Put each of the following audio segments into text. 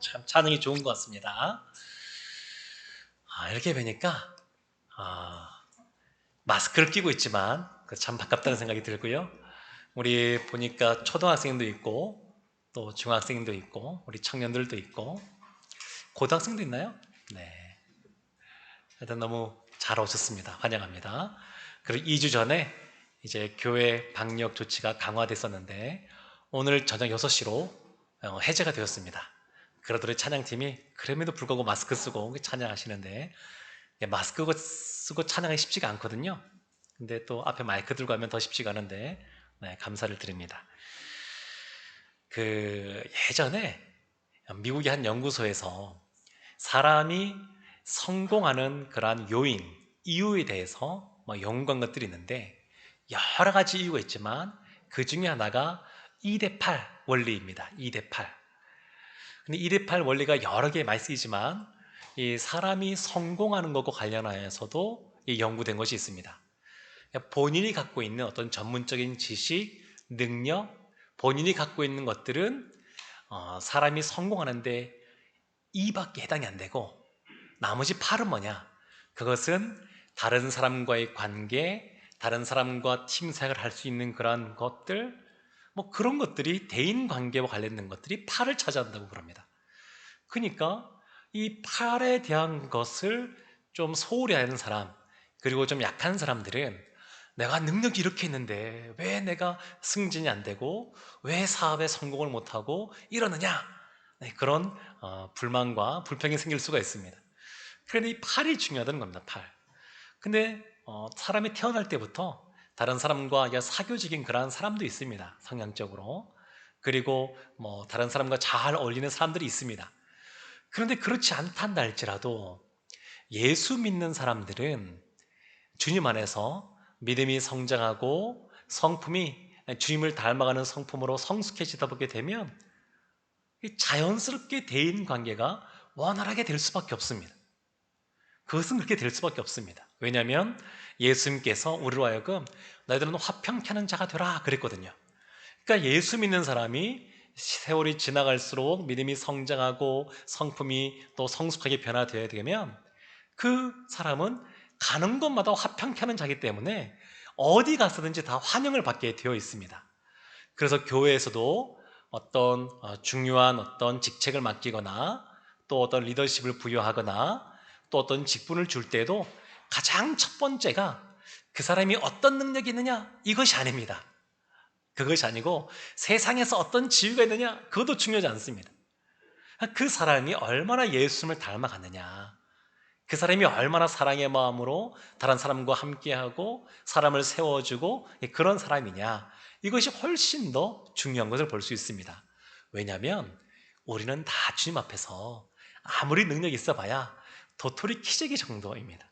참 찬양이 좋은 것 같습니다. 이렇게 뵈니까 마스크를 끼고 있지만 참 반갑다는 생각이 들고요. 우리 보니까 초등학생도 있고 또 중학생도 있고 우리 청년들도 있고 고등학생도 있나요? 네. 하여튼 너무 잘 오셨습니다. 환영합니다. 그리고 2주 전에 이제 교회 방역 조치가 강화됐었는데 오늘 저녁 6시로 해제가 되었습니다. 그러더니 찬양팀이 그럼에도 불구하고 마스크 쓰고 찬양하시는데 마스크 쓰고 찬양이 쉽지가 않거든요. 근데 또 앞에 마이크 들고 하면 더 쉽지가 않은데 감사를 드립니다. 예전에 미국의 한 연구소에서 사람이 성공하는 그러한 요인, 이유에 대해서 연구한 것들이 있는데 여러 가지 이유가 있지만 그 중에 하나가 2대8 원리입니다. 2대8. 근데 2대8 원리가 여러 개 많이 쓰이지만 이 사람이 성공하는 것과 관련하여서도 연구된 것이 있습니다. 본인이 갖고 있는 어떤 전문적인 지식, 능력, 본인이 갖고 있는 것들은 사람이 성공하는데 2밖에 해당이 안 되고 나머지 8은 뭐냐? 그것은 다른 사람과의 관계, 다른 사람과 팀 생활을 할 수 있는 그런 것들, 그런 것들이 대인 관계와 관련된 것들이 8을 차지한다고 그럽니다. 그러니까 이 8에 대한 것을 좀 소홀히 하는 사람, 그리고 좀 약한 사람들은 내가 능력이 이렇게 있는데 왜 내가 승진이 안 되고 왜 사업에 성공을 못하고 이러느냐? 그런 불만과 불평이 생길 수가 있습니다. 그런데 이 8이 중요하다는 겁니다. 8. 근데 사람이 태어날 때부터 다른 사람과 사교적인 그러한 사람도 있습니다. 성향적으로. 그리고 다른 사람과 잘 어울리는 사람들이 있습니다. 그런데 그렇지 않단다 할지라도 예수 믿는 사람들은 주님 안에서 믿음이 성장하고 성품이 주님을 닮아가는 성품으로 성숙해지다 보게 되면 자연스럽게 대인 관계가 원활하게 될 수밖에 없습니다. 그것은 그렇게 될 수밖에 없습니다. 왜냐하면 예수님께서 우리로 하여금 너희들은 화평케 하는 자가 되라 그랬거든요. 그러니까 예수 믿는 사람이 세월이 지나갈수록 믿음이 성장하고 성품이 또 성숙하게 변화되어야 되면 그 사람은 가는 곳마다 화평케 하는 자이기 때문에 어디 가서든지 다 환영을 받게 되어 있습니다. 그래서 교회에서도 어떤 중요한 어떤 직책을 맡기거나 또 어떤 리더십을 부여하거나 또 어떤 직분을 줄 때도 가장 첫 번째가 그 사람이 어떤 능력이 있느냐 이것이 아닙니다. 그것이 아니고 세상에서 어떤 지위가 있느냐 그것도 중요하지 않습니다. 그 사람이 얼마나 예수님을 닮아갔느냐, 그 사람이 얼마나 사랑의 마음으로 다른 사람과 함께하고 사람을 세워주고 그런 사람이냐, 이것이 훨씬 더 중요한 것을 볼 수 있습니다. 왜냐하면 우리는 다 주님 앞에서 아무리 능력이 있어 봐야 도토리 키재기 정도입니다.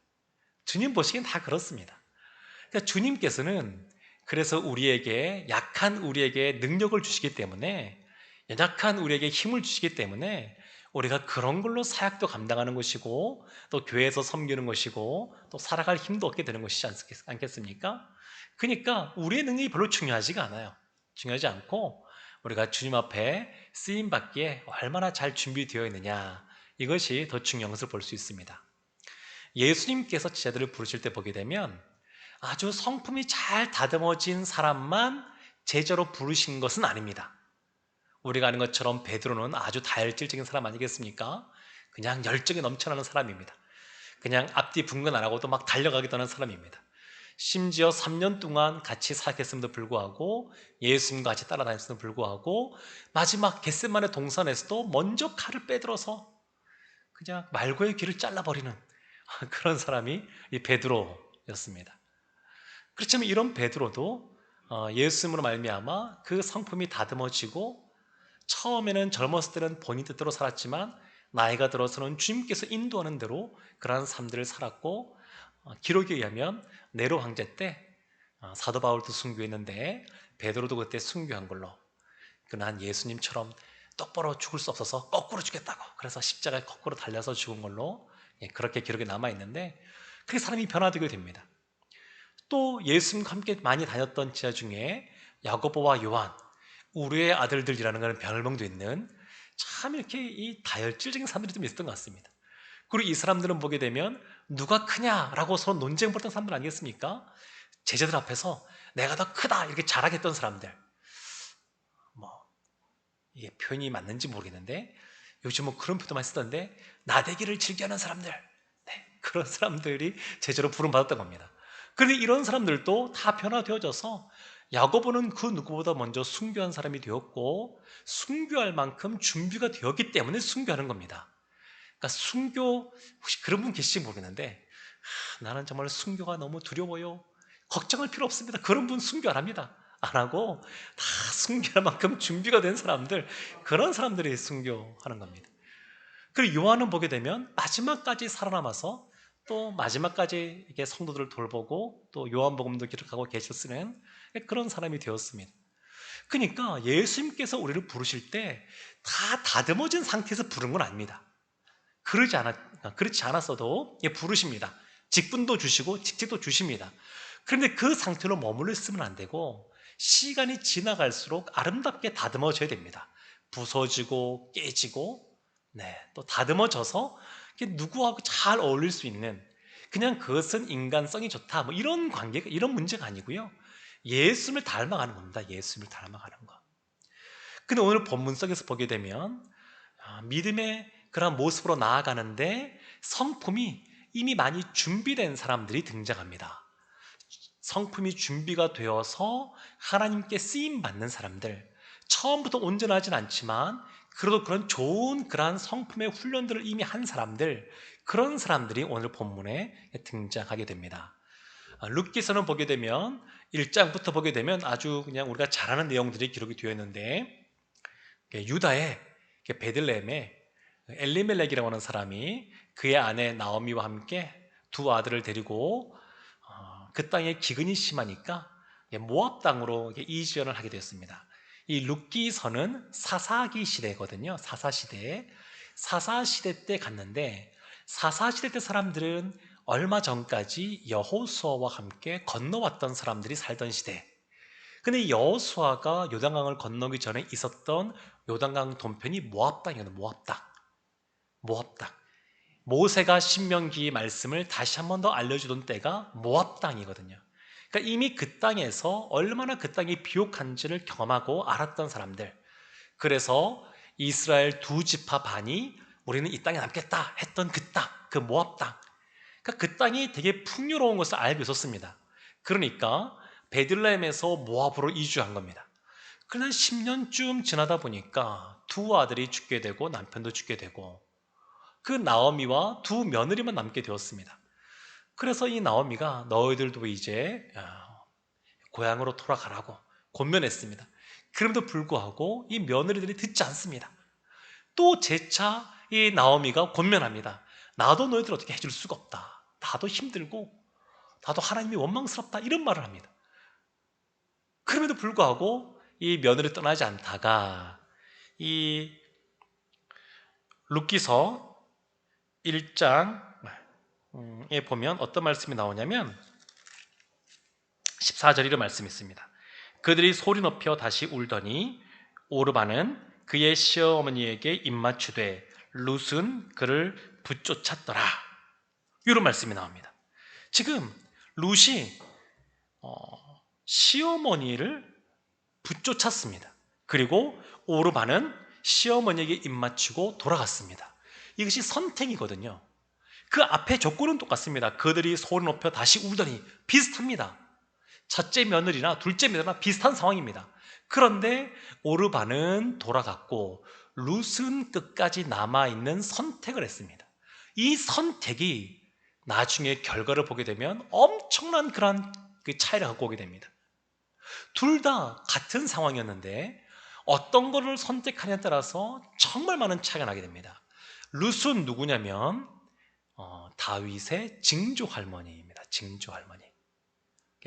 주님 보시기엔 다 그렇습니다. 그러니까 주님께서는 그래서 우리에게 약한 우리에게 능력을 주시기 때문에, 연약한 우리에게 힘을 주시기 때문에 우리가 그런 걸로 사역도 감당하는 것이고 또 교회에서 섬기는 것이고 또 살아갈 힘도 얻게 되는 것이지 않겠습니까? 그러니까 우리의 능력이 별로 중요하지가 않아요. 중요하지 않고 우리가 주님 앞에 쓰임 받기에 얼마나 잘 준비되어 있느냐, 이것이 더 중요한 것을 볼 수 있습니다. 예수님께서 제자들을 부르실 때 보게 되면 아주 성품이 잘 다듬어진 사람만 제자로 부르신 것은 아닙니다. 우리가 아는 것처럼 베드로는 아주 다혈질적인 사람 아니겠습니까? 그냥 열정이 넘쳐나는 사람입니다. 그냥 앞뒤 분간 안 하고도 막 달려가기도 하는 사람입니다. 심지어 3년 동안 같이 사역했음에도 불구하고 예수님과 같이 따라다녔음에도 불구하고 마지막 겟세마네 동산에서도 먼저 칼을 빼들어서 그냥 말고의 귀를 잘라버리는 그런 사람이 이 베드로였습니다. 그렇지만 이런 베드로도 예수님으로 말미암아 그 성품이 다듬어지고 처음에는 젊었을 때는 본인 뜻대로 살았지만 나이가 들어서는 주님께서 인도하는 대로 그러한 삶들을 살았고, 기록에 의하면 네로 황제 때 사도 바울도 순교했는데 베드로도 그때 순교한 걸로, 그는 예수님처럼 똑바로 죽을 수 없어서 거꾸로 죽겠다고 그래서 십자가에 거꾸로 달려서 죽은 걸로 그렇게 기록에 남아있는데, 그게 사람이 변화되게 됩니다. 또 예수님과 함께 많이 다녔던 제자 중에 야고보와 요한, 우리의 아들들이라는 그런 별명도 있는 참 이렇게 이 다혈질적인 사람들이 좀 있었던 것 같습니다. 그리고 이 사람들은 보게 되면 누가 크냐라고 서로 논쟁 벌였던 사람들 아니겠습니까? 제자들 앞에서 내가 더 크다 이렇게 자랑했던 사람들. 뭐 이게 표현이 맞는지 모르겠는데 요즘은 그런 표현도 많이 쓰던데 나대기를 즐겨하는 사람들, 네, 그런 사람들이 제자로 부름받았던 겁니다. 그런데 이런 사람들도 다 변화되어져서 야고보는 그 누구보다 먼저 순교한 사람이 되었고 순교할 만큼 준비가 되었기 때문에 순교하는 겁니다. 그러니까 순교, 혹시 그런 분 계실지 모르겠는데 나는 정말 순교가 너무 두려워요, 걱정할 필요 없습니다. 그런 분 순교 안 합니다. 안 하고 다 순교할 만큼 준비가 된 사람들, 그런 사람들이 순교하는 겁니다. 그리고 요한은 보게 되면 마지막까지 살아남아서 또 마지막까지 이렇게 성도들을 돌보고 또 요한복음도 기록하고 계셔 쓰는 그런 사람이 되었습니다. 그러니까 예수님께서 우리를 부르실 때 다 다듬어진 상태에서 부른 건 아닙니다. 그렇지 않았어도 부르십니다. 직분도 주시고 직책도 주십니다. 그런데 그 상태로 머물러 있으면 안 되고 시간이 지나갈수록 아름답게 다듬어져야 됩니다. 부서지고 깨지고, 네, 또 다듬어져서 누구하고 잘 어울릴 수 있는, 그냥 그것은 인간성이 좋다 뭐 이런 관계가, 이런 문제가 아니고요. 예수님을 닮아가는 겁니다. 예수님을 닮아가는 거. 근데 오늘 본문속에서 보게 되면 믿음의 그런 모습으로 나아가는데 성품이 이미 많이 준비된 사람들이 등장합니다. 성품이 준비가 되어서 하나님께 쓰임 받는 사람들, 처음부터 온전하진 않지만 그래도 그런 좋은 그러한 성품의 훈련들을 이미 한 사람들, 그런 사람들이 오늘 본문에 등장하게 됩니다. 룻기서는 보게 되면 1장부터 보게 되면 아주 그냥 우리가 잘 아는 내용들이 기록이 되어 있는데, 유다의 베들레헴에 엘리멜렉이라고 하는 사람이 그의 아내 나오미와 함께 두 아들을 데리고 그 땅에 기근이 심하니까 모압 땅으로 이주연을 하게 되었습니다. 이 룻기서는 사사기 시대거든요. 사사시대 때 갔는데, 사사시대 때 사람들은 얼마 전까지 여호수아와 함께 건너왔던 사람들이 살던 시대. 근데 여호수아가 요단강을 건너기 전에 있었던 요단강 동편이 모압 땅이거든요. 모압 땅. 모세가 신명기 말씀을 다시 한 번 더 알려주던 때가 모압 땅이거든요. 그러니까 이미 그 땅에서 얼마나 그 땅이 비옥한지를 경험하고 알았던 사람들. 그래서 이스라엘 두 지파 반이 우리는 이 땅에 남겠다 했던 그 땅, 그 모압 땅. 그러니까 그 땅이 되게 풍요로운 것을 알고 있었습니다. 그러니까 베들레헴에서 모압으로 이주한 겁니다. 그러나 10년쯤 지나다 보니까 두 아들이 죽게 되고 남편도 죽게 되고 그 나오미와 두 며느리만 남게 되었습니다. 그래서 이 나오미가 너희들도 이제 고향으로 돌아가라고 권면했습니다. 그럼에도 불구하고 이 며느리들이 듣지 않습니다. 또 재차 이 나오미가 권면합니다. 나도 너희들 어떻게 해줄 수가 없다. 나도 힘들고 나도 하나님이 원망스럽다, 이런 말을 합니다. 그럼에도 불구하고 이 며느리 떠나지 않다가 이 룻기서 1장에 보면 어떤 말씀이 나오냐면 14절 이런 말씀이 있습니다. 그들이 소리 높여 다시 울더니 오르바는 그의 시어머니에게 입맞추되 룻은 그를 붙쫓았더라. 이런 말씀이 나옵니다. 지금 룻이 시어머니를 붙쫓았습니다. 그리고 오르바는 시어머니에게 입맞추고 돌아갔습니다. 이것이 선택이거든요. 그 앞에 조건은 똑같습니다. 그들이 소리 높여 다시 울더니, 비슷합니다. 첫째 며느리나 둘째 며느리나 비슷한 상황입니다. 그런데 오르바는 돌아갔고 룻은 끝까지 남아있는 선택을 했습니다. 이 선택이 나중에 결과를 보게 되면 엄청난 그런 그 차이를 갖고 오게 됩니다. 둘 다 같은 상황이었는데 어떤 것을 선택하냐에 따라서 정말 많은 차이가 나게 됩니다. 룻은 누구냐면 다윗의 증조 할머니입니다. 증조 할머니.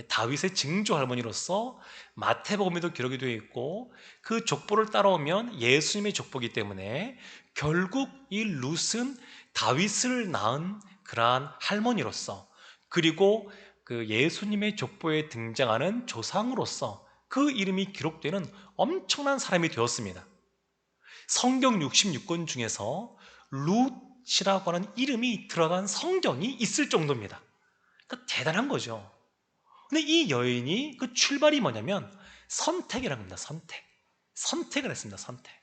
다윗의 증조 할머니로서 마태복음에도 기록이 되어 있고 그 족보를 따라오면 예수님의 족보이기 때문에 결국 이 룻은 다윗을 낳은 그러한 할머니로서, 그리고 그 예수님의 족보에 등장하는 조상으로서 그 이름이 기록되는 엄청난 사람이 되었습니다. 성경 66권 중에서 룻이라고 하는 이름이 들어간 성경이 있을 정도입니다. 그러니까 대단한 거죠. 근데 이 여인이 그 출발이 뭐냐면 선택이라는 겁니다. 선택을 했습니다. 선택.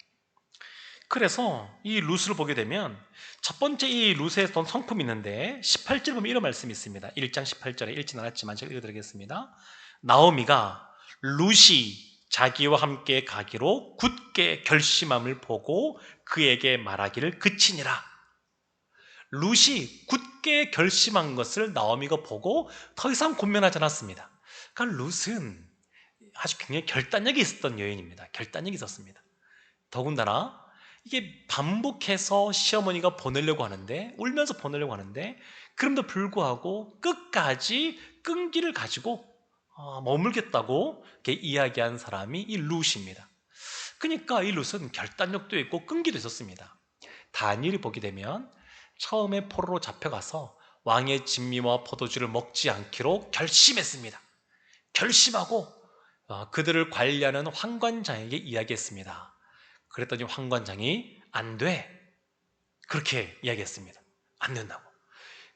그래서 이 룻을 보게 되면 첫 번째 이 룻의 어떤 성품이 있는데 18절 보면 이런 말씀이 있습니다. 1장 18절에 읽진 않았지만 제가 읽어드리겠습니다. 나오미가 룻이 자기와 함께 가기로 굳게 결심함을 보고 그에게 말하기를 그치니라. 룻이 굳게 결심한 것을 나오미가 보고 더 이상 고민하지 않았습니다. 그러니까 룻은 아주 굉장히 결단력이 있었던 여인입니다. 결단력이 있었습니다. 더군다나 이게 반복해서 시어머니가 보내려고 하는데, 울면서 보내려고 하는데, 그럼에도 불구하고 끝까지 끈기를 가지고 머물겠다고 이렇게 이야기한 사람이 이 룻입니다. 그러니까 이 룻은 결단력도 있고 끈기도 있었습니다. 다니엘이 보게 되면 처음에 포로로 잡혀가서 왕의 진미와 포도주를 먹지 않기로 결심했습니다. 결심하고 그들을 관리하는 환관장에게 이야기했습니다. 그랬더니 환관장이 안 돼, 그렇게 이야기했습니다. 안 된다고.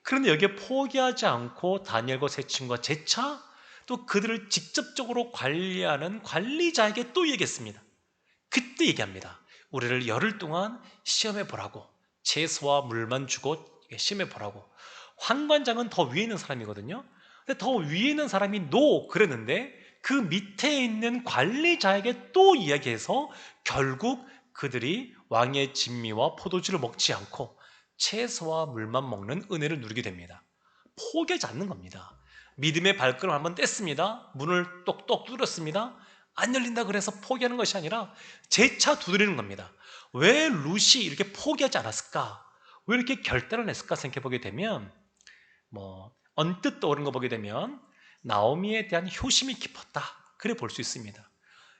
그런데 여기에 포기하지 않고 다니엘과 세 친구가 재차 또 그들을 직접적으로 관리하는 관리자에게 또 얘기했습니다. 그때 얘기합니다. 우리를 열흘 동안 시험해 보라고, 채소와 물만 주고 시험해 보라고. 환관장은 더 위에 있는 사람이거든요. 근데 더 위에 있는 사람이 노 그랬는데 그 밑에 있는 관리자에게 또 이야기해서 결국 그들이 왕의 진미와 포도주를 먹지 않고 채소와 물만 먹는 은혜를 누리게 됩니다. 포기하지 않는 겁니다. 믿음의 발걸음 한번 뗐습니다. 문을 똑똑 뚫었습니다. 안 열린다 그래서 포기하는 것이 아니라 재차 두드리는 겁니다. 왜 룻이 이렇게 포기하지 않았을까? 왜 이렇게 결단을 했을까 생각해 보게 되면 언뜻 떠오르는 거 보게 되면 나오미에 대한 효심이 깊었다, 그래 볼 수 있습니다.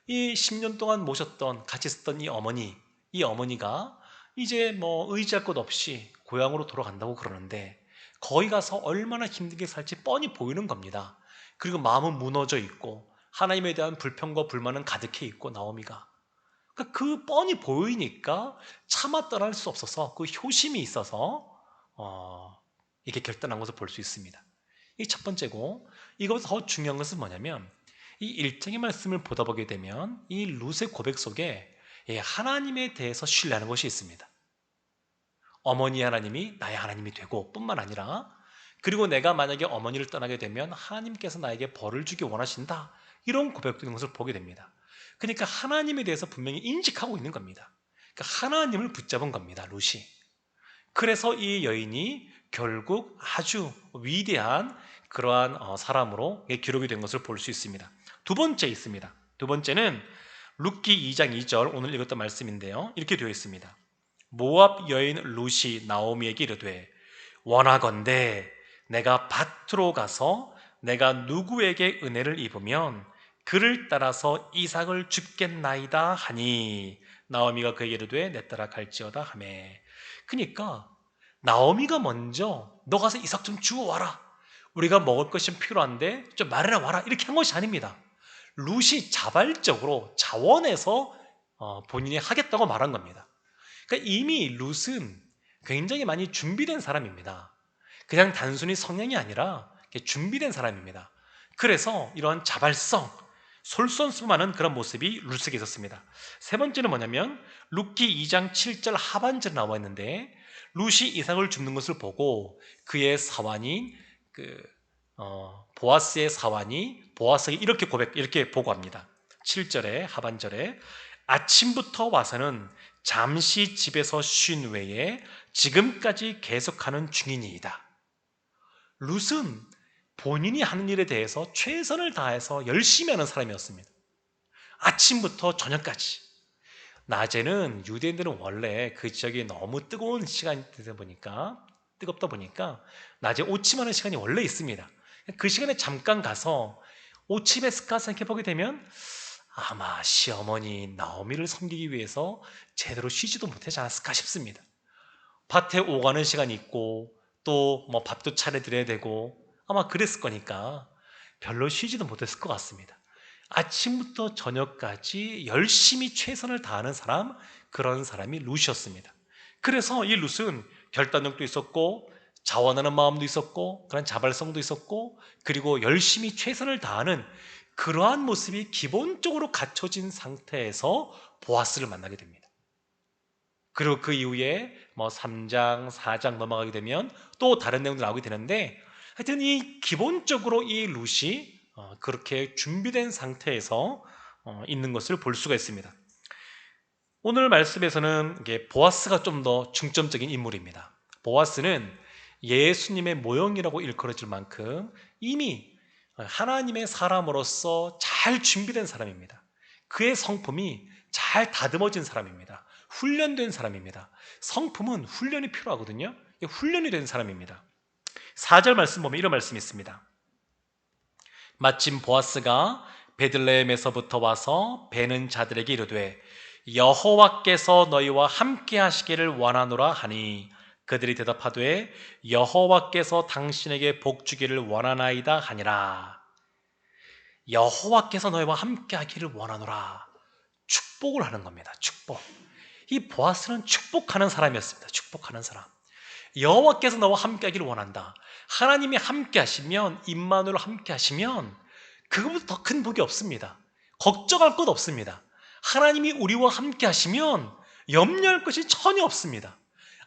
이 10년 동안 모셨던, 같이 있었던 이 어머니가 이제 의지할 것 없이 고향으로 돌아간다고 그러는데 거기 가서 얼마나 힘들게 살지 뻔히 보이는 겁니다. 그리고 마음은 무너져 있고 하나님에 대한 불평과 불만은 가득해 있고 나오미가 그 뻔히 보이니까 차마 떠날 수 없어서 그 효심이 있어서 이렇게 결단한 것을 볼 수 있습니다. 이 첫 번째고, 이것보다 더 중요한 것은 뭐냐면 이 1장의 말씀을 보다 보게 되면 이 룻의 고백 속에 하나님에 대해서 신뢰하는 것이 있습니다. 어머니 하나님이 나의 하나님이 되고 뿐만 아니라 그리고 내가 만약에 어머니를 떠나게 되면 하나님께서 나에게 벌을 주기 원하신다, 이런 고백도 있는 것을 보게 됩니다. 그러니까 하나님에 대해서 분명히 인식하고 있는 겁니다. 그러니까 하나님을 붙잡은 겁니다, 룻이. 그래서 이 여인이 결국 아주 위대한 그러한 사람으로 기록이 된 것을 볼 수 있습니다. 두 번째 있습니다. 두 번째는 룻기 2장 2절, 오늘 읽었던 말씀인데요. 이렇게 되어 있습니다. 모압 여인 룻이 나오미에게 이르되 원하건대 내가 밭으로 가서 내가 누구에게 은혜를 입으면 그를 따라서 이삭을 줍겠나이다 하니 나오미가 그에게 이르되 내 따라 갈지어다 하매. 그러니까 나오미가 먼저 너 가서 이삭 좀 주워와라, 우리가 먹을 것이 필요한데 좀 마련해 와라, 이렇게 한 것이 아닙니다. 룻이 자발적으로 자원해서 본인이 하겠다고 말한 겁니다. 그러니까 이미 룻은 굉장히 많이 준비된 사람입니다. 그냥 단순히 성향이 아니라 준비된 사람입니다. 그래서 이러한 자발성, 솔선수범하는 그런 모습이 룻에게 있었습니다. 세 번째는 뭐냐면 룻기 2장 7절 하반절에 나와 있는데 룻이 이삭을 줍는 것을 보고 그의 사환인 보아스의 사환이 보아스에게 이렇게 보고합니다. 7절에 하반절에 아침부터 와서는 잠시 집에서 쉰 외에 지금까지 계속하는 중이니이다. 룻은 본인이 하는 일에 대해서 최선을 다해서 열심히 하는 사람이었습니다. 아침부터 저녁까지. 낮에는 유대인들은 원래 그 지역이 너무 뜨거운 시간이 뜨겁다 보니까 낮에 오침하는 시간이 원래 있습니다. 그 시간에 잠깐 가서 오침했을까 생각해보게 되면 아마 시어머니 나오미를 섬기기 위해서 제대로 쉬지도 못하지 않았을까 싶습니다. 밭에 오가는 시간이 있고 또 밥도 차려드려야 되고 아마 그랬을 거니까 별로 쉬지도 못했을 것 같습니다. 아침부터 저녁까지 열심히 최선을 다하는 사람, 그런 사람이 룻이었습니다. 그래서 이 룻은 결단력도 있었고 자원하는 마음도 있었고 그런 자발성도 있었고 그리고 열심히 최선을 다하는 그러한 모습이 기본적으로 갖춰진 상태에서 보아스를 만나게 됩니다. 그리고 그 이후에 뭐 3장, 4장 넘어가게 되면 또 다른 내용도 나오게 되는데 하여튼 이 기본적으로 이 룻이 그렇게 준비된 상태에서 있는 것을 볼 수가 있습니다. 오늘 말씀에서는 이게 보아스가 좀 더 중점적인 인물입니다. 보아스는 예수님의 모형이라고 일컬어질 만큼 이미 하나님의 사람으로서 잘 준비된 사람입니다. 그의 성품이 잘 다듬어진 사람입니다. 훈련된 사람입니다. 성품은 훈련이 필요하거든요. 훈련이 된 사람입니다. 4절 말씀 보면 이런 말씀이 있습니다. 마침 보아스가 베들레헴에서부터 와서 베는 자들에게 이르되 여호와께서 너희와 함께 하시기를 원하노라 하니 그들이 대답하되 여호와께서 당신에게 복 주기를 원하나이다 하니라. 여호와께서 너희와 함께 하기를 원하노라. 축복을 하는 겁니다. 축복. 이 보아스는 축복하는 사람이었습니다. 축복하는 사람. 여호와께서 너와 함께 하기를 원한다. 하나님이 함께 하시면, 임마누엘 함께 하시면 그것보다 더 큰 복이 없습니다. 걱정할 것 없습니다. 하나님이 우리와 함께 하시면 염려할 것이 전혀 없습니다.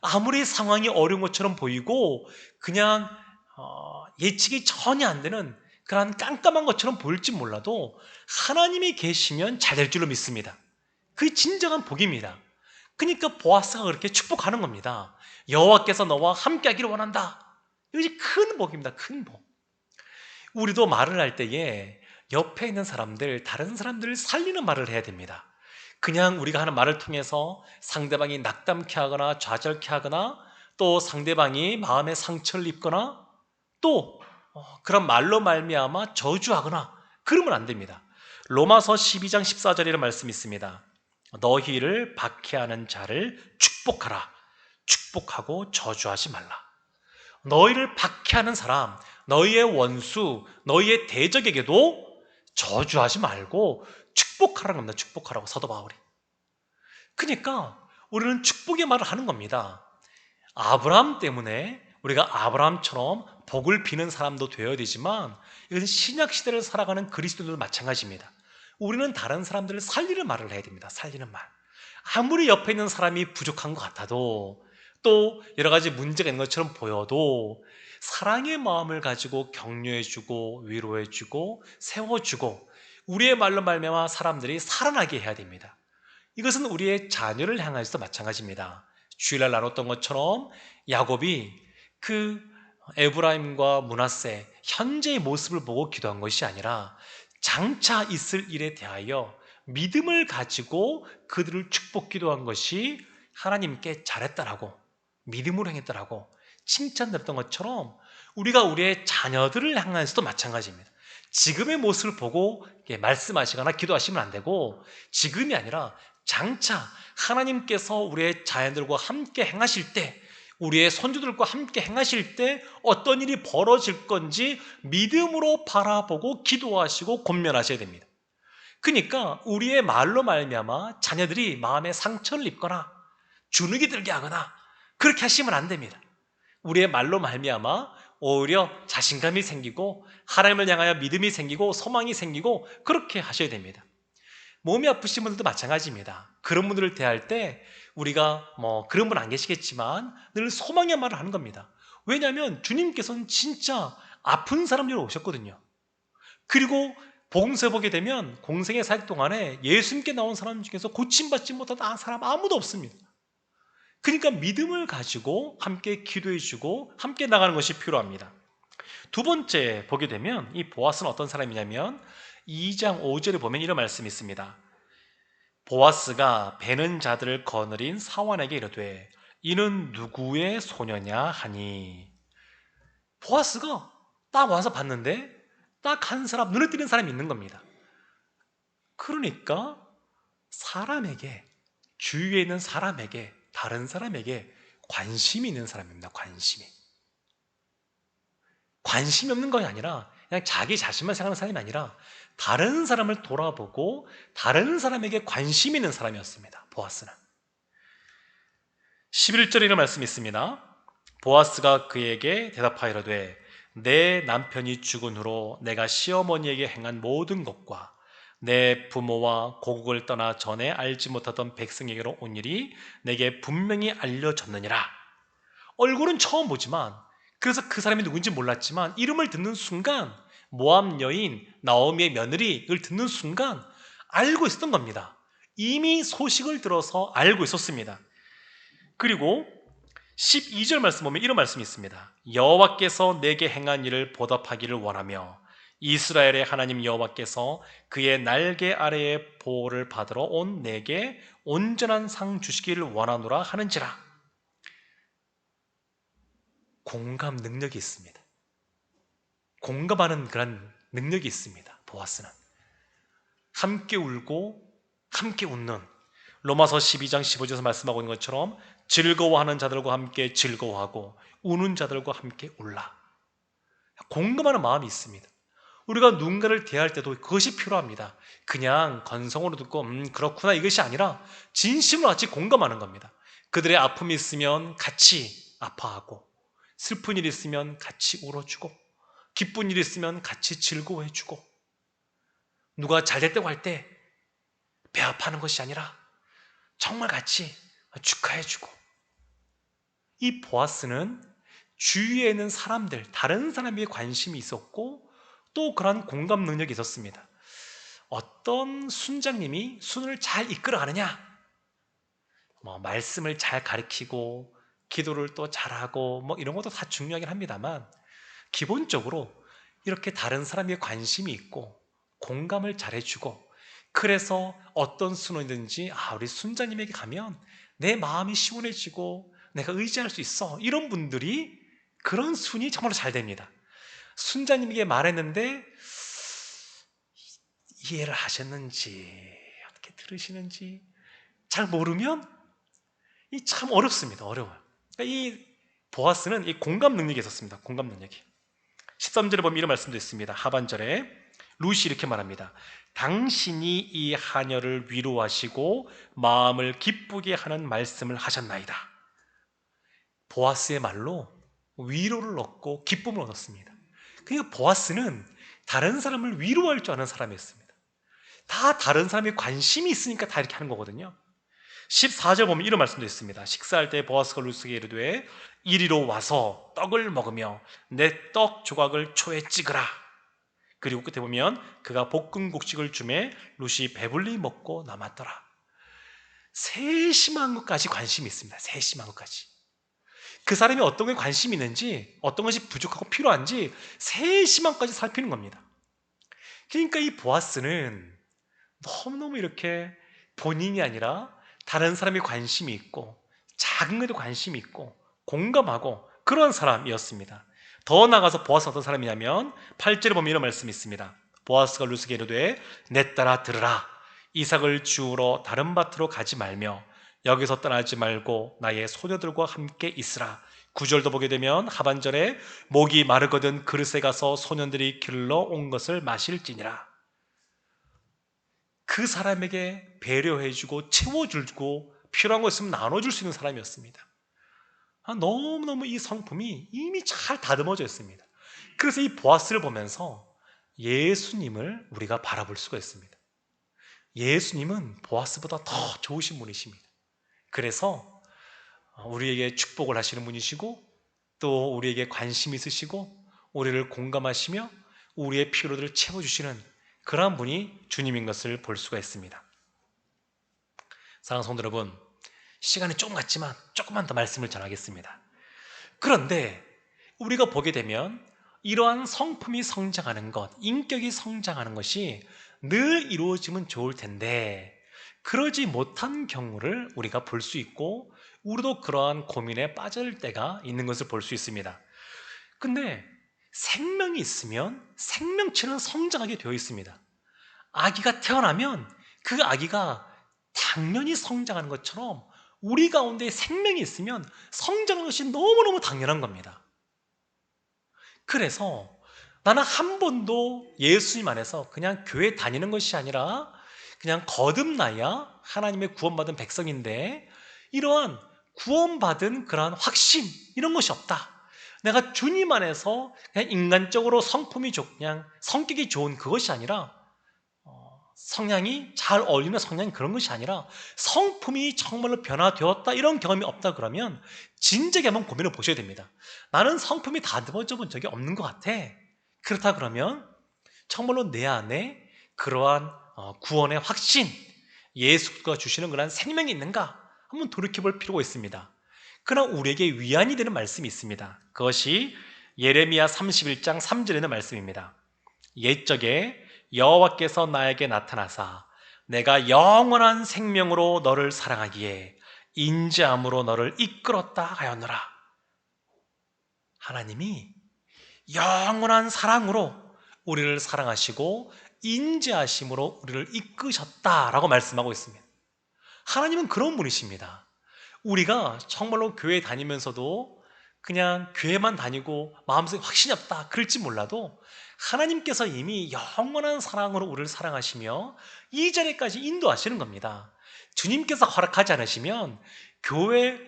아무리 상황이 어려운 것처럼 보이고 그냥 예측이 전혀 안 되는 그런 깜깜한 것처럼 보일지 몰라도 하나님이 계시면 잘 될 줄로 믿습니다. 그게 진정한 복입니다. 그러니까 보아스가 그렇게 축복하는 겁니다. 여호와께서 너와 함께 하기를 원한다. 이것이 큰 복입니다. 큰 복. 우리도 말을 할 때에 옆에 있는 사람들, 다른 사람들을 살리는 말을 해야 됩니다. 그냥 우리가 하는 말을 통해서 상대방이 낙담케 하거나 좌절케 하거나 또 상대방이 마음에 상처를 입거나 또 그런 말로 말미암아 저주하거나 그러면 안 됩니다. 로마서 12장 14절이라는 말씀이 있습니다. 너희를 박해하는 자를 축복하라. 축복하고 저주하지 말라. 너희를 박해하는 사람, 너희의 원수, 너희의 대적에게도 저주하지 말고 축복하라는 겁니다. 축복하라고 사도 바울이. 그러니까 우리는 축복의 말을 하는 겁니다. 아브라함 때문에 우리가 아브라함처럼 복을 비는 사람도 되어야 되지만 이것은 신약 시대를 살아가는 그리스도인들도 마찬가지입니다. 우리는 다른 사람들을 살리는 말을 해야 됩니다. 살리는 말. 아무리 옆에 있는 사람이 부족한 것 같아도 또 여러 가지 문제가 있는 것처럼 보여도 사랑의 마음을 가지고 격려해주고 위로해주고 세워주고 우리의 말로 말미암아 사람들이 살아나게 해야 됩니다. 이것은 우리의 자녀를 향해서도 마찬가지입니다. 주일날 나눴던 것처럼 야곱이 그 에브라임과 므낫세 현재의 모습을 보고 기도한 것이 아니라 장차 있을 일에 대하여 믿음을 가지고 그들을 축복 기도한 것이 하나님께 잘했다라고 믿음으로 행했다라고 칭찬드렸던 것처럼 우리가 우리의 자녀들을 향해서도 마찬가지입니다. 지금의 모습을 보고 말씀하시거나 기도하시면 안 되고 지금이 아니라 장차 하나님께서 우리의 자녀들과 함께 행하실 때 우리의 손주들과 함께 행하실 때 어떤 일이 벌어질 건지 믿음으로 바라보고 기도하시고 권면하셔야 됩니다. 그러니까 우리의 말로 말미암아 자녀들이 마음에 상처를 입거나 주눅이 들게 하거나 그렇게 하시면 안 됩니다. 우리의 말로 말미암아 오히려 자신감이 생기고 하나님을 향하여 믿음이 생기고 소망이 생기고 그렇게 하셔야 됩니다. 몸이 아프신 분들도 마찬가지입니다. 그런 분들을 대할 때 우리가 그런 분 안 계시겠지만 늘 소망의 말을 하는 겁니다. 왜냐하면 주님께서는 진짜 아픈 사람들이 오셨거든요. 그리고 복음서에 보게 되면 공생의 사역 동안에 예수님께 나온 사람 중에서 고침받지 못한 사람 아무도 없습니다. 그러니까 믿음을 가지고 함께 기도해주고 함께 나가는 것이 필요합니다. 두 번째 보게 되면 이 보아스는 어떤 사람이냐면 2장 5절에 보면 이런 말씀이 있습니다. 보아스가 베는 자들을 거느린 사환에게 이르되 이는 누구의 소녀냐 하니 보아스가 딱 와서 봤는데 딱 한 사람 눈에 띄는 사람이 있는 겁니다. 그러니까 사람에게 주위에 있는 사람에게 다른 사람에게 관심이 있는 사람입니다. 관심이 없는 것이 아니라 그냥 자기 자신만 생각하는 사람이 아니라 다른 사람을 돌아보고 다른 사람에게 관심 있는 사람이었습니다. 보아스는. 11절에 이런 말씀이 있습니다. 보아스가 그에게 대답하이르되 내 남편이 죽은 후로 내가 시어머니에게 행한 모든 것과 내 부모와 고국을 떠나 전에 알지 못하던 백성에게로 온 일이 내게 분명히 알려졌느니라. 얼굴은 처음 보지만, 그래서 그 사람이 누군지 몰랐지만 이름을 듣는 순간, 모압 여인 나오미의 며느리를 듣는 순간 알고 있었던 겁니다. 이미 소식을 들어서 알고 있었습니다. 그리고 12절 말씀 보면 이런 말씀이 있습니다. 여호와께서 내게 행한 일을 보답하기를 원하며 이스라엘의 하나님 여호와께서 그의 날개 아래의 보호를 받으러 온 내게 온전한 상 주시기를 원하노라 하는지라. 공감 능력이 있습니다. 공감하는 그런 능력이 있습니다. 보아스는 함께 울고 함께 웃는, 로마서 12장 15절에서 말씀하고 있는 것처럼 즐거워하는 자들과 함께 즐거워하고 우는 자들과 함께 울라. 공감하는 마음이 있습니다. 우리가 누군가를 대할 때도 그것이 필요합니다. 그냥 건성으로 듣고 그렇구나 이것이 아니라 진심으로 같이 공감하는 겁니다. 그들의 아픔이 있으면 같이 아파하고, 슬픈 일이 있으면 같이 울어주고, 기쁜 일이 있으면 같이 즐거워해주고, 누가 잘 됐다고 할 때 배아파하는 것이 아니라 정말 같이 축하해주고. 이 보아스는 주위에 있는 사람들, 다른 사람에게 관심이 있었고 또 그런 공감 능력이 있었습니다. 어떤 순장님이 순을 잘 이끌어가느냐, 말씀을 잘 가르치고 기도를 또 잘하고 이런 것도 다 중요하긴 합니다만, 기본적으로 이렇게 다른 사람에게 관심이 있고 공감을 잘해주고, 그래서 어떤 순원이든지 우리 순자님에게 가면 내 마음이 시원해지고 내가 의지할 수 있어, 이런 분들이, 그런 순이 정말로 잘 됩니다. 순자님에게 말했는데 이해를 하셨는지 어떻게 들으시는지 잘 모르면 이 참 어렵습니다. 어려워요. 그러니까 이 보아스는 이 공감 능력이 있었습니다. 공감 능력이. 13절에 보면 이런 말씀도 있습니다. 하반절에 루시 이렇게 말합니다. 당신이 이 하녀를 위로하시고 마음을 기쁘게 하는 말씀을 하셨나이다. 보아스의 말로 위로를 얻고 기쁨을 얻었습니다. 그러니까 보아스는 다른 사람을 위로할 줄 아는 사람이었습니다. 다 다른 사람에 관심이 있으니까 다 이렇게 하는 거거든요. 14절 보면 이런 말씀도 있습니다. 식사할 때 보아스가 루스에게 이르되 이리로 와서 떡을 먹으며 내 떡 조각을 초에 찍으라. 그리고 끝에 보면 그가 볶은 곡식을 주매 루시 배불리 먹고 남았더라. 세심한 것까지 관심이 있습니다. 세심한 것까지. 그 사람이 어떤 것에 관심이 있는지, 어떤 것이 부족하고 필요한지 세심한 것까지 살피는 겁니다. 그러니까 이 보아스는 너무너무 이렇게 본인이 아니라 다른 사람에 관심이 있고 작은 것에 관심이 있고 공감하고 그런 사람이었습니다. 더 나아가서 보아스가 어떤 사람이냐면 8절에 보면 이런 말씀이 있습니다. 보아스가 루스에게 이르되 내 따라 들으라. 이삭을 주우러 다른 밭으로 가지 말며 여기서 떠나지 말고 나의 소녀들과 함께 있으라. 9절도 보게 되면 하반절에 목이 마르거든 그릇에 가서 소년들이 길러 온 것을 마실지니라. 그 사람에게 배려해주고 채워주고 필요한 거 있으면 나눠줄 수 있는 사람이었습니다. 너무너무 이 성품이 이미 잘 다듬어져 있습니다. 그래서 이 보아스를 보면서 예수님을 우리가 바라볼 수가 있습니다. 예수님은 보아스보다 더 좋으신 분이십니다. 그래서 우리에게 축복을 하시는 분이시고 또 우리에게 관심 있으시고 우리를 공감하시며 우리의 필요들을 채워주시는 그러한 분이 주님인 것을 볼 수가 있습니다. 사랑하는 성도 여러분, 시간이 조금 같지만 조금만 더 말씀을 전하겠습니다. 그런데 우리가 보게 되면 이러한 성품이 성장하는 것, 인격이 성장하는 것이 늘 이루어지면 좋을 텐데 그러지 못한 경우를 우리가 볼 수 있고 우리도 그러한 고민에 빠질 때가 있는 것을 볼 수 있습니다. 근데 생명이 있으면 생명체는 성장하게 되어 있습니다. 아기가 태어나면 그 아기가 당연히 성장하는 것처럼 우리 가운데 생명이 있으면 성장하는 것이 너무너무 당연한 겁니다. 그래서 나는 한 번도 예수님 안에서 그냥 교회 다니는 것이 아니라 그냥 거듭나야 하나님의 구원받은 백성인데 이러한 구원받은 그러한 확신 이런 것이 없다. 내가 주님 안에서 그냥 인간적으로 성품이 좋고 그냥 성격이 좋은 그것이 아니라 성향이 잘 어울리는 성향이 그런 것이 아니라 성품이 정말로 변화되었다 이런 경험이 없다 그러면 진작에 한번 고민을 보셔야 됩니다. 나는 성품이 다듬어져 본 적이 없는 것 같아. 그렇다 그러면 정말로 내 안에 그러한 구원의 확신, 예수가 주시는 그러한 생명이 있는가 한번 돌이켜볼 필요가 있습니다. 그러나 우리에게 위안이 되는 말씀이 있습니다. 그것이 예레미야 31장 3절에 있는 말씀입니다. 옛적에 여호와께서 나에게 나타나사 내가 영원한 생명으로 너를 사랑하기에 인자함으로 너를 이끌었다 하였노라. 하나님이 영원한 사랑으로 우리를 사랑하시고 인자하심으로 우리를 이끄셨다라고 말씀하고 있습니다. 하나님은 그런 분이십니다. 우리가 정말로 교회 다니면서도 그냥 교회만 다니고 마음속에 확신이 없다 그럴지 몰라도 하나님께서 이미 영원한 사랑으로 우리를 사랑하시며 이 자리까지 인도하시는 겁니다. 주님께서 허락하지 않으시면 교회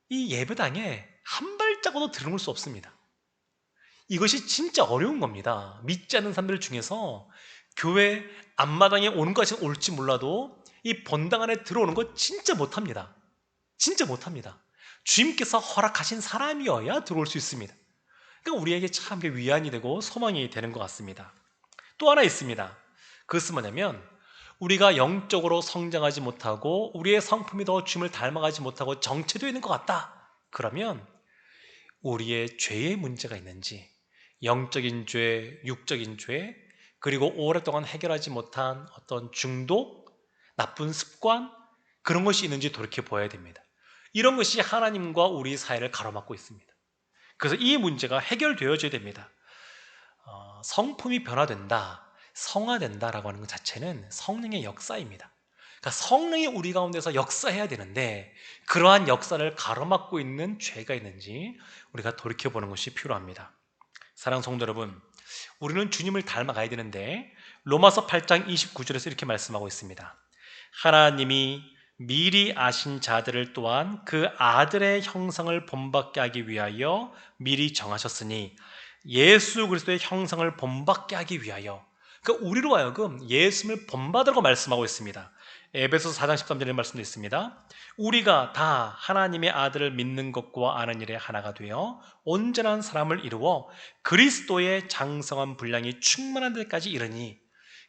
이 예배당에 한 발자국도 들어올 수 없습니다. 이것이 진짜 어려운 겁니다. 믿지 않는 사람들 중에서 교회 앞마당에 오는 것이 올지 몰라도 이 본당 안에 들어오는 거 진짜 못합니다. 진짜 못합니다. 주님께서 허락하신 사람이어야 들어올 수 있습니다. 그러니까 우리에게 참 위안이 되고 소망이 되는 것 같습니다. 또 하나 있습니다. 그것은 뭐냐면 우리가 영적으로 성장하지 못하고 우리의 성품이 더 주님을 닮아가지 못하고 정체되어 있는 것 같다. 그러면 우리의 죄의 문제가 있는지 영적인 죄, 육적인 죄, 그리고 오랫동안 해결하지 못한 어떤 중독, 나쁜 습관 그런 것이 있는지 돌이켜봐야 됩니다. 이런 것이 하나님과 우리 사이를 가로막고 있습니다. 그래서 이 문제가 해결되어져야 됩니다. 성품이 변화된다, 성화된다라고 하는 것 자체는 성령의 역사입니다. 그러니까 성령이 우리 가운데서 역사해야 되는데 그러한 역사를 가로막고 있는 죄가 있는지 우리가 돌이켜보는 것이 필요합니다. 사랑하는 성도 여러분, 우리는 주님을 닮아가야 되는데 로마서 8장 29절에서 이렇게 말씀하고 있습니다. 하나님이 미리 아신 자들을 또한 그 아들의 형상을 본받게 하기 위하여 미리 정하셨으니 예수 그리스도의 형상을 본받게 하기 위하여, 그러니까 우리로 하여금 예수를 본받으라고 말씀하고 있습니다. 에베소서 4장 13절의 말씀도 있습니다. 우리가 다 하나님의 아들을 믿는 것과 아는 일에 하나가 되어 온전한 사람을 이루어 그리스도의 장성한 분량이 충만한 데까지 이르니,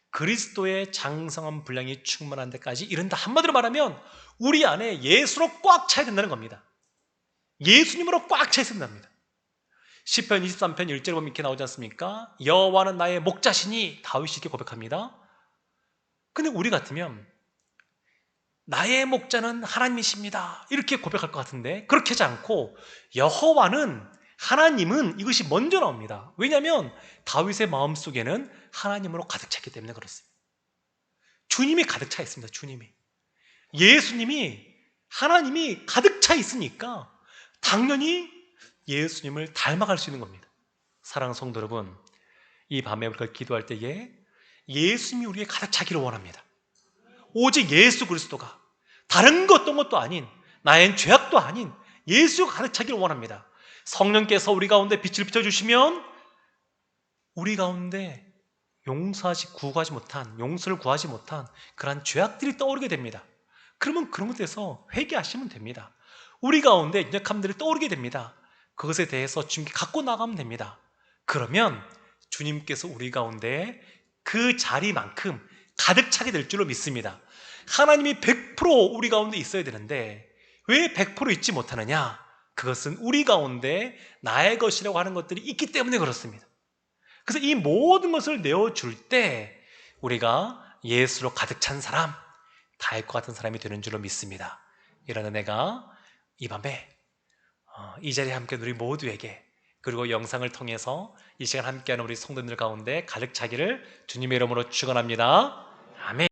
그리스도의 장성한 분량이 충만한 데까지 이른다. 한마디로 말하면 우리 안에 예수로 꽉 차야 된다는 겁니다. 예수님으로 꽉 차야 된답니다. 시편 23편 1절에 보면 이렇게 나오지 않습니까? 여호와는 나의 목자시니, 다윗이 이렇게 고백합니다. 근데 우리 같으면 나의 목자는 하나님이십니다 이렇게 고백할 것 같은데 그렇게 하지 않고 여호와는, 하나님은, 이것이 먼저 나옵니다. 왜냐하면 다윗의 마음속에는 하나님으로 가득 찼기 때문에 그렇습니다. 주님이 가득 차 있습니다. 주님이, 예수님이, 하나님이 가득 차 있으니까 당연히 예수님을 닮아갈 수 있는 겁니다. 사랑하는 성도 여러분, 이 밤에 우리가 기도할 때에 예수님이 우리에게 가득 차기를 원합니다. 오직 예수 그리스도가, 다른 것 어떤 것도 아닌, 나의 죄악도 아닌 예수가 가득 차기를 원합니다. 성령께서 우리 가운데 빛을 비춰주시면 우리 가운데 구하지 못한, 용서를 구하지 못한 그러한 죄악들이 떠오르게 됩니다. 그러면 그런 것에서 회개하시면 됩니다. 우리 가운데 연약함들이 떠오르게 됩니다. 그것에 대해서 주님께 갖고 나가면 됩니다. 그러면 주님께서 우리 가운데 그 자리만큼 가득 차게 될 줄로 믿습니다. 하나님이 100% 우리 가운데 있어야 되는데 왜 100% 있지 못하느냐? 그것은 우리 가운데 나의 것이라고 하는 것들이 있기 때문에 그렇습니다. 그래서 이 모든 것을 내어줄 때 우리가 예수로 가득 찬 사람, 다윗과 같은 사람이 되는 줄로 믿습니다. 이런 은혜가 이 밤에 이 자리에 함께 우리 모두에게, 그리고 영상을 통해서 이 시간 함께하는 우리 성도들 가운데 가득 차기를 주님의 이름으로 축원합니다. 아멘.